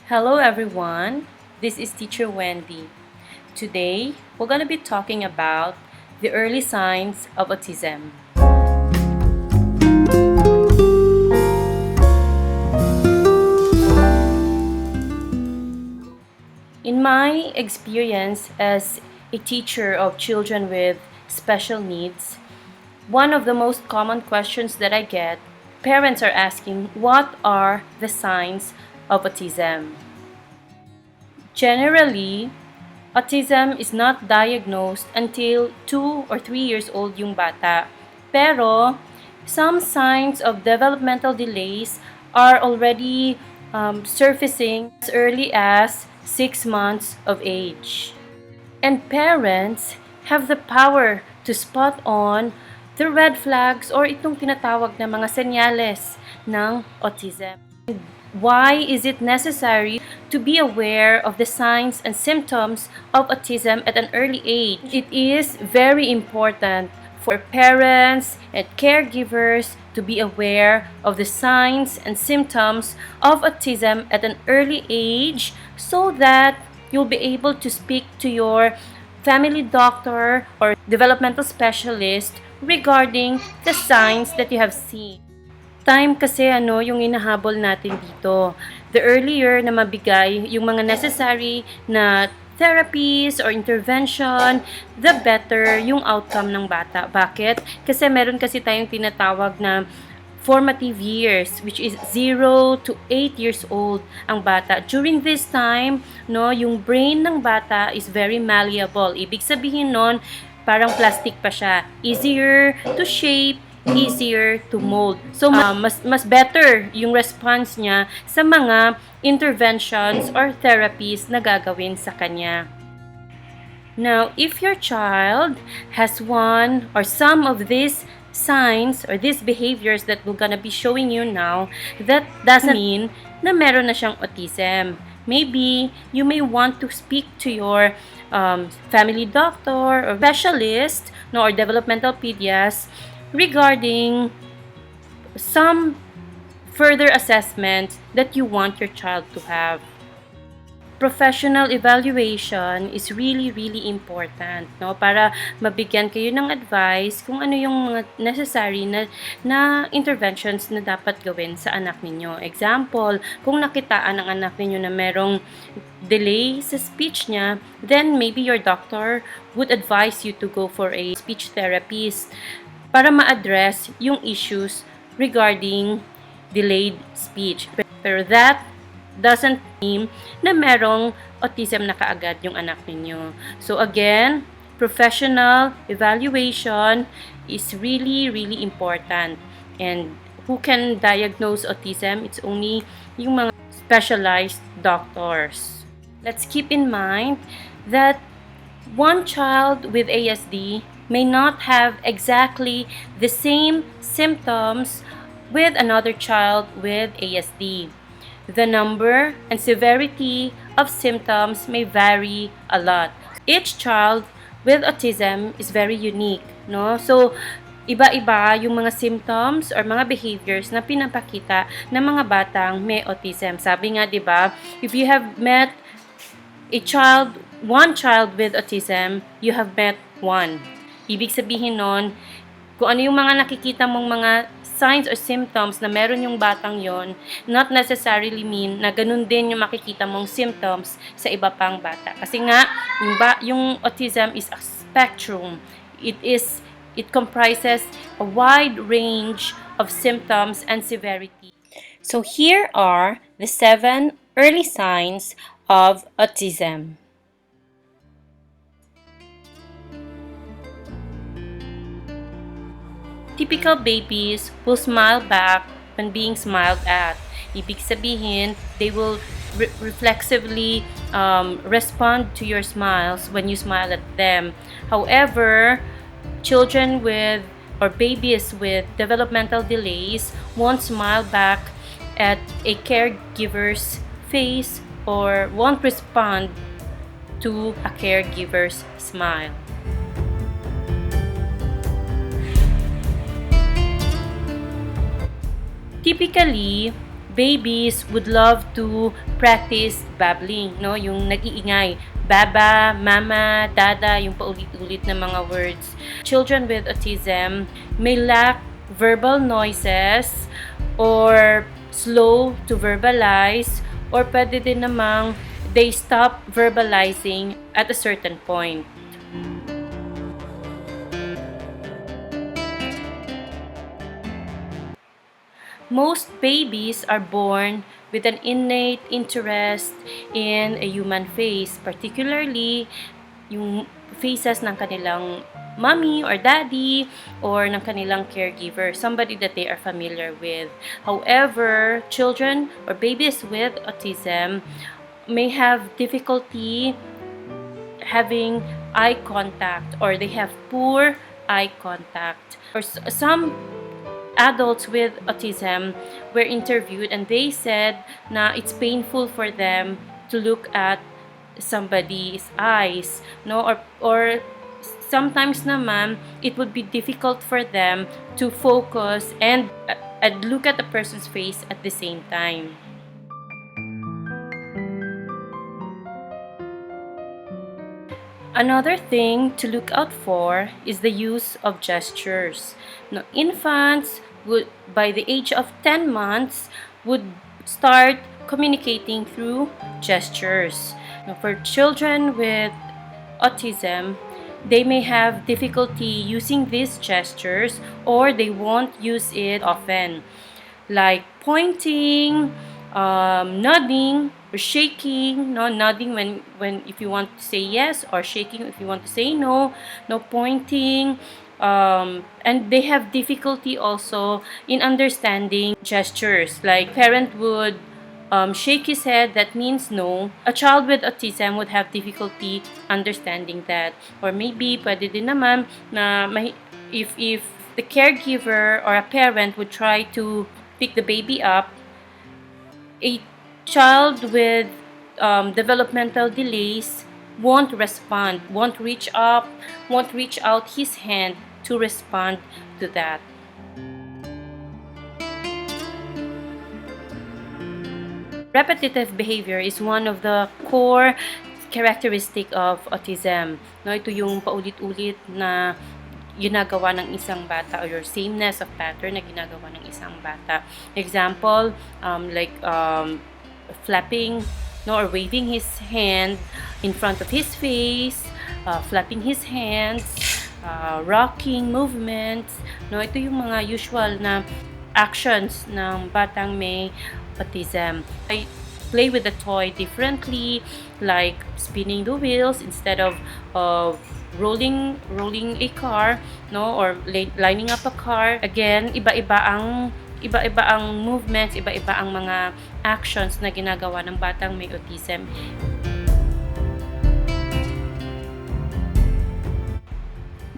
Hello everyone, this is Teacher Wendy. Today, we're going to be talking about the early signs of autism. In my experience as a teacher of children with special needs, one of the most common questions that I get, parents are asking, what are the signs of autism? Generally, autism is not diagnosed until 2 or 3 years old yung bata. Pero, some signs of developmental delays are already surfacing as early as 6 months of age. And parents have the power to spot on the red flags or itong tinatawag na mga senyales ng autism. Why is it necessary to be aware of the signs and symptoms of autism at an early age? It is very important for parents and caregivers to be aware of the signs and symptoms of autism at an early age so that you'll be able to speak to your family doctor or developmental specialist regarding the signs that you have seen. Time kasi yung inahabol natin dito. The earlier na mabigay yung mga necessary na therapies or intervention, the better yung outcome ng bata. Bakit? Kasi meron kasi tayong tinatawag na formative years, which is 0 to 8 years old ang bata. During this time, yung brain ng bata is very malleable. Ibig sabihin nun, parang plastic pa siya. Easier to shape, easier to mold. So, mas better yung response niya sa mga interventions or therapies na gagawin sa kanya. Now, if your child has one or some of these signs or these behaviors that we're gonna be showing you now, that doesn't mean na meron na siyang autism. Maybe you may want to speak to your family doctor or specialist or developmental pediatrician regarding some further assessment that you want your child to have. Professional evaluation is really important, para mabigyan kayo ng advice kung ano yung mga necessary na interventions na dapat gawin sa anak ninyo. Example, kung nakitaan ng anak ninyo na merong delay sa speech niya, then maybe your doctor would advise you to go for a speech therapist para ma-address yung issues regarding delayed speech. Pero that doesn't mean na merong autism na kaagad yung anak ninyo. So again, professional evaluation is really important. And who can diagnose autism? It's only yung mga specialized doctors. Let's keep in mind that one child with ASD may not have exactly the same symptoms with another child with ASD. The number and severity of symptoms may vary a lot. Each child with autism is very unique, So, iba-iba yung mga symptoms or mga behaviors na pinapakita ng mga batang may autism. Sabi nga, 'di ba, if you have met one child with autism, you have met one. Ibig sabihin nun, kung ano yung mga nakikita mong mga signs or symptoms na meron yung batang yon, not necessarily mean na ganun din yung makikita mong symptoms sa iba pang bata. Kasi nga, yung autism is a spectrum. It comprises a wide range of symptoms and severity. So here are the 7 early signs of autism. Typical babies will smile back when being smiled at. Ibig sabihin, they will reflexively respond to your smiles when you smile at them. However, children with or babies with developmental delays won't smile back at a caregiver's face or won't respond to a caregiver's smile. Typically, babies would love to practice babbling, no? Yung nag-iingay. Baba, mama, dada, yung paulit-ulit na mga words. Children with autism may lack verbal noises or slow to verbalize, or pwede din namang they stop verbalizing at a certain point. Most babies are born with an innate interest in a human face, particularly yung faces ng kanilang mommy or daddy or ng kanilang caregiver, somebody that they are familiar with. However, children or babies with autism may have difficulty having eye contact, or they have poor eye contact. Or some adults with autism were interviewed and they said na it's painful for them to look at somebody's eyes, no, or sometimes naman it would be difficult for them to focus and look at the person's face at the same time. Another thing to look out for is the use of gestures. Now, infants would, by the age of 10 months, would start communicating through gestures. Now, for children with autism, they may have difficulty using these gestures, or they won't use it often, like pointing, nodding, or shaking. No, nodding when if you want to say yes, or shaking if you want to say no. No pointing, and they have difficulty also in understanding gestures. Like parent would shake his head, that means no. A child with autism would have difficulty understanding that. Or maybe pwede din naman na if the caregiver or a parent would try to pick the baby up, a child with developmental delays won't respond, won't reach out his hand to respond to that. Repetitive behavior is one of the core characteristic of autism. No, ito yung paulit-ulit na ginagawa ng isang bata, or your sameness of pattern na ginagawa ng isang bata. Example, flapping, no, or waving his hand in front of his face, flapping his hands, rocking movements. No, ito yung mga usual na actions ng batang may autism. I play with the toy differently, like spinning the wheels instead of rolling a car, no, or lining up a car. Again, iba-iba ang movements, iba-iba ang mga actions na ginagawa ng batang may autism.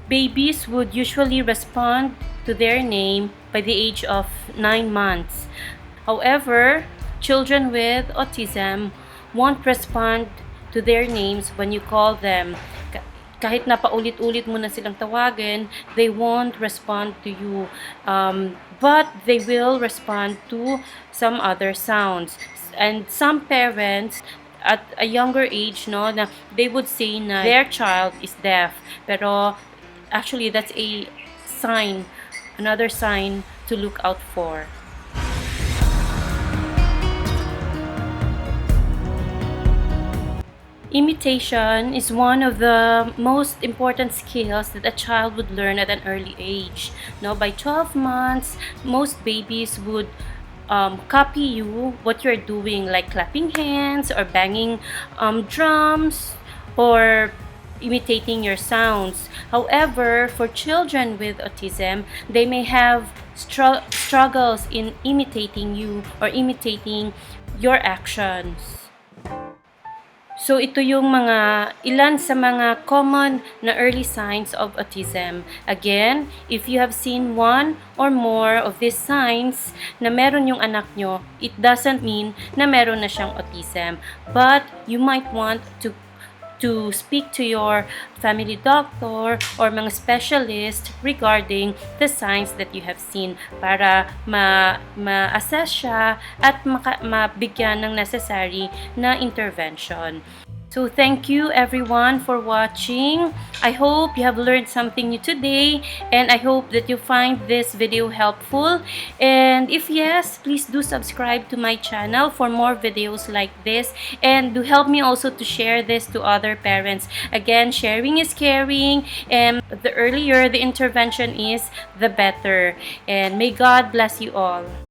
Babies would usually respond to their name by the age of 9 months. However, children with autism won't respond to their names when you call them. Kahit na paulit-ulit mo na silang tawagin, they won't respond to you. But they will respond to some other sounds. And some parents at a younger age, no, na they would say na their child is deaf. Pero actually, that's a sign, another sign to look out for. Imitation is one of the most important skills that a child would learn at an early age. Now, by 12 months, most babies would copy you, what you're doing, like clapping hands or banging drums or imitating your sounds. However, for children with autism, they may have struggles in imitating you or imitating your actions. So ito yung ilan sa mga common na early signs of autism. Again, if you have seen one or more of these signs na meron yung anak nyo, it doesn't mean na meron na siyang autism. But you might want to to speak to your family doctor or mga specialist regarding the signs that you have seen para ma-assess siya at mabigyan ng necessary na intervention. So thank you everyone for watching. I hope you have learned something new today, and I hope that you find this video helpful. And if yes, please do subscribe to my channel for more videos like this, and do help me also to share this to other parents. Again, sharing is caring, and the earlier the intervention is, the better. And may God bless you all.